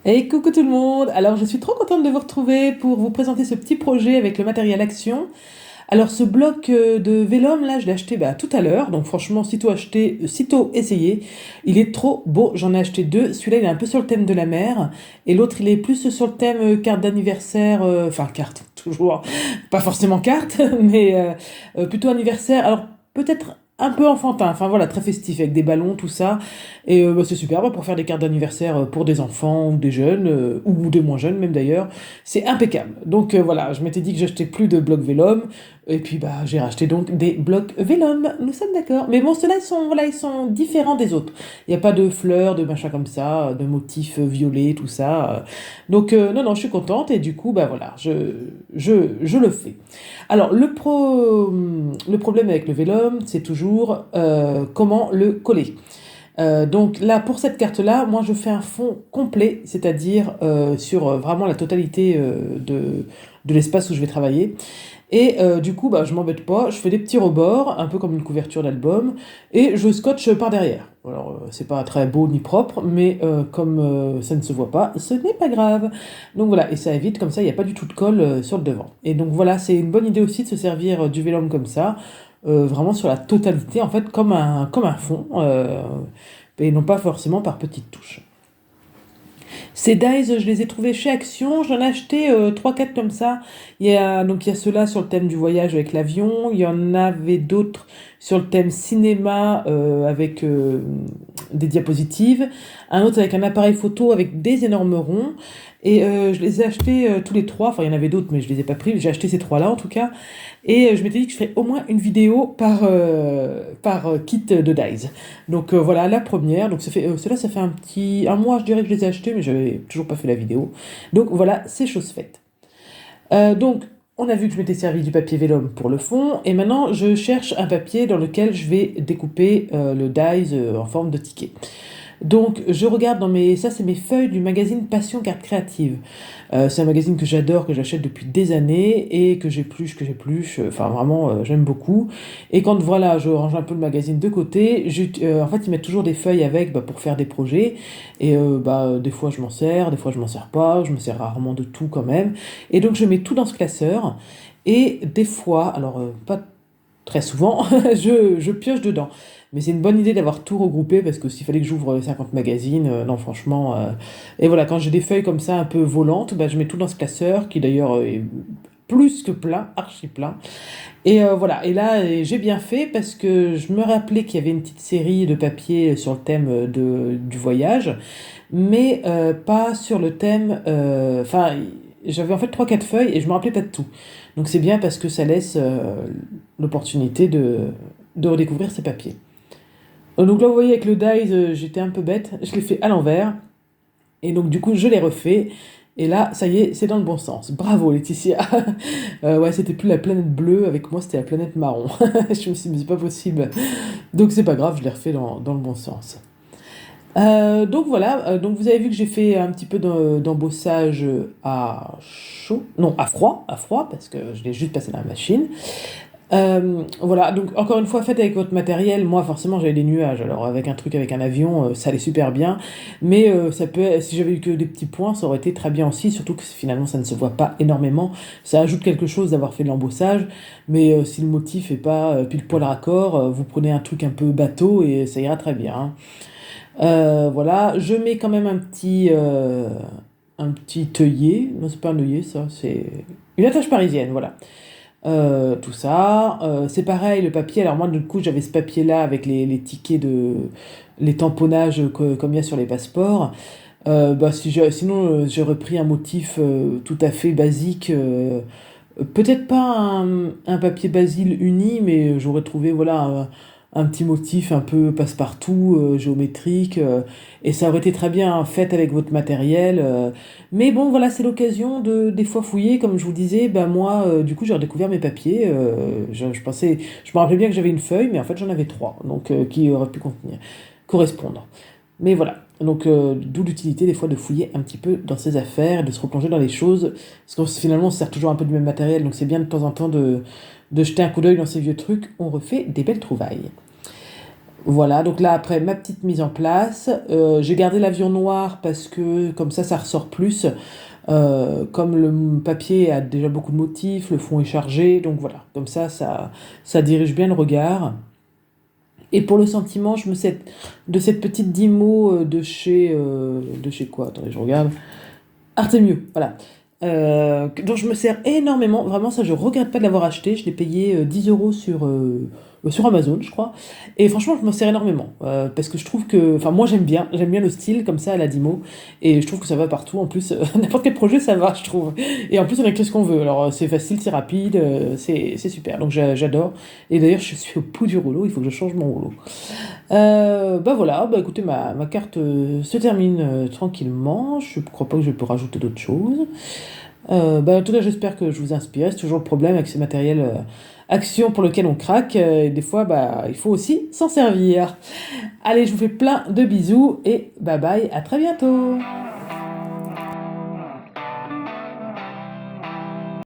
Et coucou tout le monde! Alors je suis trop contente de vous retrouver pour vous présenter ce petit projet avec le matériel Action. Alors ce bloc de Vélum là, je l'ai acheté tout à l'heure, donc franchement sitôt acheté, sitôt essayé. Il est trop beau, j'en ai acheté deux. Celui-là il est un peu sur le thème de la mer et l'autre il est plus sur le thème carte d'anniversaire, enfin carte toujours, pas forcément carte, mais plutôt anniversaire. Alors peut-être un peu enfantin, enfin voilà, très festif avec des ballons, tout ça. Et c'est super pour faire des cartes d'anniversaire pour des enfants ou des jeunes, ou des moins jeunes même d'ailleurs. C'est impeccable. Donc voilà, je m'étais dit que j'achetais plus de blocs Vélum. Et puis j'ai racheté donc des blocs Vélum. Nous sommes d'accord. Mais bon, ceux-là, ils sont différents des autres. Il n'y a pas de fleurs, de machin comme ça, de motifs violets, tout ça. Donc non, non, je suis contente. Et du coup, voilà, je le fais. Alors, le problème avec le Vélum, c'est toujours comment le coller. Donc là, pour cette carte-là, moi je fais un fond complet, c'est-à-dire sur vraiment la totalité de l'espace où je vais travailler. Et du coup, je m'embête pas, je fais des petits rebords, un peu comme une couverture d'album, et je scotche par derrière. Alors, c'est pas très beau ni propre, mais comme ça ne se voit pas, ce n'est pas grave. Donc voilà, et ça évite, comme ça, il n'y a pas du tout de colle sur le devant. Et donc voilà, c'est une bonne idée aussi de se servir du vélum comme ça, vraiment sur la totalité, en fait, comme un fond, et non pas forcément par petites touches. Ces dies, je les ai trouvés chez Action. J'en ai acheté 3-4 comme ça. Donc il y a ceux-là sur le thème du voyage avec l'avion. Il y en avait d'autres sur le thème cinéma avec des diapositives. Un autre avec un appareil photo avec des énormes ronds. Et je les ai achetés tous les trois. Enfin, il y en avait d'autres, mais je les ai pas pris. J'ai acheté ces trois-là en tout cas. Et je m'étais dit que je ferais au moins une vidéo par kit de dies. Donc voilà la première. Donc cela ça fait un mois je dirais que je les ai achetés, mais j'avais toujours pas fait la vidéo. Donc voilà, c'est chose faite. Donc on a vu que je m'étais servi du papier vélum pour le fond, et maintenant je cherche un papier dans lequel je vais découper le dies en forme de ticket. Donc, je regarde ça c'est mes feuilles du magazine Passion Carte Créative. C'est un magazine que j'adore, que j'achète depuis des années et que j'épluche. Enfin, vraiment, j'aime beaucoup. Et quand voilà, je range un peu le magazine de côté, en fait, ils mettent toujours des feuilles avec pour faire des projets. Et des fois, je m'en sers, des fois, je m'en sers pas. Je me sers rarement de tout quand même. Et donc, je mets tout dans ce classeur. Et des fois, alors pas très souvent, je pioche dedans. Mais c'est une bonne idée d'avoir tout regroupé parce que s'il fallait que j'ouvre 50 magazines, non, franchement. Et voilà, quand j'ai des feuilles comme ça un peu volantes, je mets tout dans ce classeur qui d'ailleurs est plus que plein, archi plein. Et voilà, et là j'ai bien fait parce que je me rappelais qu'il y avait une petite série de papiers sur le thème du voyage, mais pas sur le thème. Enfin, j'avais en fait trois quatre feuilles et je me rappelais pas de tout. Donc c'est bien parce que ça laisse l'opportunité de redécouvrir ces papiers. Donc là, vous voyez, avec le dies, j'étais un peu bête. Je l'ai fait à l'envers. Et donc, du coup, je l'ai refait. Et là, ça y est, c'est dans le bon sens. Bravo, Laetitia. Ouais, c'était plus la planète bleue. Avec moi, c'était la planète marron. Je me suis dit, mais c'est pas possible. Donc, c'est pas grave, je l'ai refait dans le bon sens. Donc voilà, donc vous avez vu que j'ai fait un petit peu d'embossage à chaud, non à froid, parce que je l'ai juste passé dans la machine. Voilà, donc encore une fois, faites avec votre matériel. Moi, forcément, j'avais des nuages. Alors, avec un truc avec un avion, ça allait super bien. Mais si j'avais eu que des petits points, ça aurait été très bien aussi. Surtout que finalement, ça ne se voit pas énormément. Ça ajoute quelque chose d'avoir fait de l'embossage. Mais si le motif est pas pile poil raccord, vous prenez un truc un peu bateau et ça ira très bien, hein. Voilà, je mets quand même un petit œillet. Non, c'est pas un œillet, ça, c'est une attache parisienne, voilà. Tout ça. C'est pareil, le papier. Alors moi, du coup, j'avais ce papier-là avec les tickets les tamponnages comme il y a sur les passeports. Sinon, j'aurais pris un motif tout à fait basique. Peut-être pas un papier basil uni, mais j'aurais trouvé voilà un petit motif un peu passe-partout, géométrique, et ça aurait été très bien fait avec votre matériel. Mais bon, voilà, c'est l'occasion de des fois fouiller, comme je vous disais. Moi, du coup, j'ai redécouvert mes papiers. Je me rappelais bien que j'avais une feuille, mais en fait, j'en avais trois, donc qui auraient pu correspondre. Mais voilà. Donc, d'où l'utilité des fois de fouiller un petit peu dans ses affaires, de se replonger dans les choses. Parce que finalement, on se sert toujours un peu du même matériel, donc c'est bien de temps en temps de jeter un coup d'œil dans ces vieux trucs. On refait des belles trouvailles. Voilà, donc là après ma petite mise en place, j'ai gardé l'avion noir parce que comme ça ressort plus. Comme le papier a déjà beaucoup de motifs, le fond est chargé, donc voilà, comme ça dirige bien le regard. Et pour le sentiment, je me sers de cette petite Dymo de chez quoi? Attendez, je regarde. Artemio, voilà. Dont je me sers énormément. Vraiment, ça, je regrette pas de l'avoir acheté. Je l'ai payé 10 euros sur Amazon, je crois. Et franchement, je m'en sers énormément. Parce que je trouve que. Enfin, moi, j'aime bien le style comme ça à la Dimo. Et je trouve que ça va partout. En plus, n'importe quel projet, ça va, je trouve. Et en plus, on écrit ce qu'on veut. Alors, c'est facile, c'est rapide, c'est super. Donc, j'adore. Et d'ailleurs, je suis au bout du rouleau. Il faut que je change mon rouleau. Bah voilà, bah écoutez, ma carte se termine tranquillement. Je crois pas que je peux rajouter d'autres choses. Bah, en tout cas, j'espère que je vous inspire. C'est toujours le problème avec ces matériels action pour lequel on craque. Et des fois, bah, il faut aussi s'en servir. Allez, je vous fais plein de bisous et bye bye, à très bientôt.